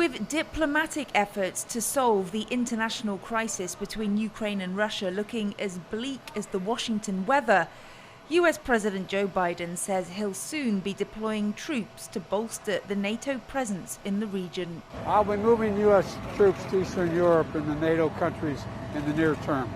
With diplomatic efforts to solve the international crisis between Ukraine and Russia looking as bleak as the Washington weather, US President Joe Biden says he'll soon be deploying troops to bolster the NATO presence in the region. I'll be moving US troops to Eastern Europe and the NATO countries in the near term.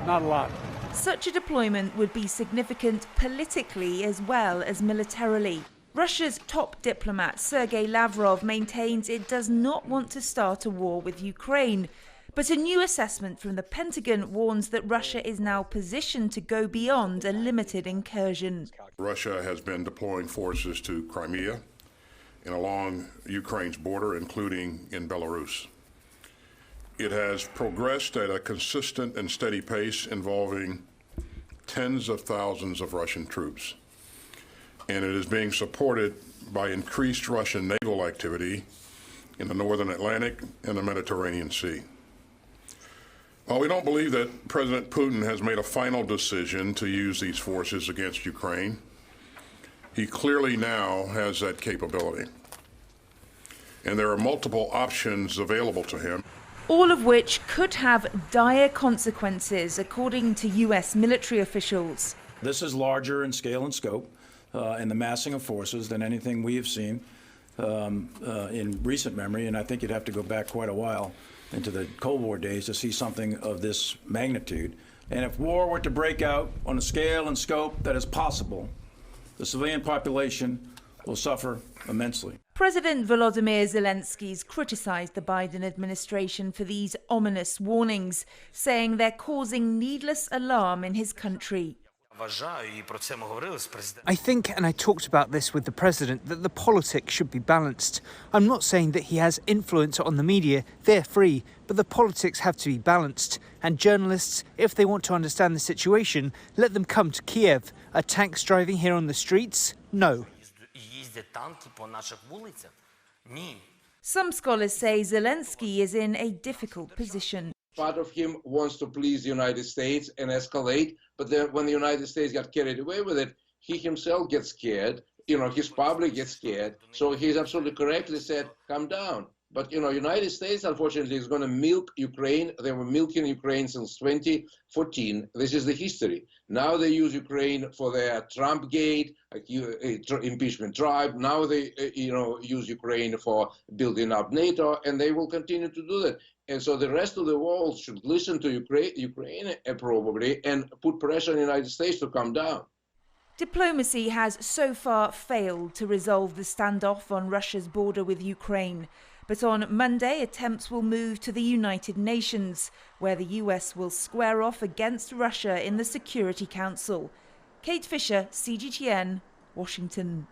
Not a lot. Such a deployment would be significant politically as well as militarily. Russia's top diplomat Sergei Lavrov maintains it does not want to start a war with Ukraine. But a new assessment from the Pentagon warns that Russia is now positioned to go beyond a limited incursion. Russia has been deploying forces to Crimea and along Ukraine's border, including in Belarus. It has progressed at a consistent and steady pace involving tens of thousands of Russian troops. And it is being supported by increased Russian naval activity in the northern Atlantic and the Mediterranean Sea. While we don't believe that President Putin has made a final decision to use these forces against Ukraine, he clearly now has that capability. And there are multiple options available to him. All of which could have dire consequences, according to US military officials. This is larger in scale and scope and the massing of forces than anything we have seen in recent memory, and I think you'd have to go back quite a while into the Cold War days to see something of this magnitude. And if war were to break out on a scale and scope that is possible, the civilian population will suffer immensely. President Volodymyr Zelensky's criticized the Biden administration for these ominous warnings, saying they're causing needless alarm in his country. I think, and I talked about this with the president, that the politics should be balanced. I'm not saying that he has influence on the media, they're free, but the politics have to be balanced. And journalists, if they want to understand the situation, let them come to Kiev. Are tanks driving here on the streets? No. Some scholars say Zelensky is in a difficult position. Part of him wants to please the United States and escalate, but then when the United States got carried away with it, he himself gets scared, his public gets scared, so he's absolutely correctly said, calm down. But, United States, unfortunately, is going to milk Ukraine. They were milking Ukraine since 2014. This is the history. Now they use Ukraine for their Trump gate, impeachment tribe. Now they, use Ukraine for building up NATO, and they will continue to do that. And so the rest of the world should listen to Ukraine probably and put pressure on the United States to calm down. Diplomacy has so far failed to resolve the standoff on Russia's border with Ukraine. But on Monday, attempts will move to the United Nations, where the US will square off against Russia in the Security Council. Kate Fisher, CGTN, Washington.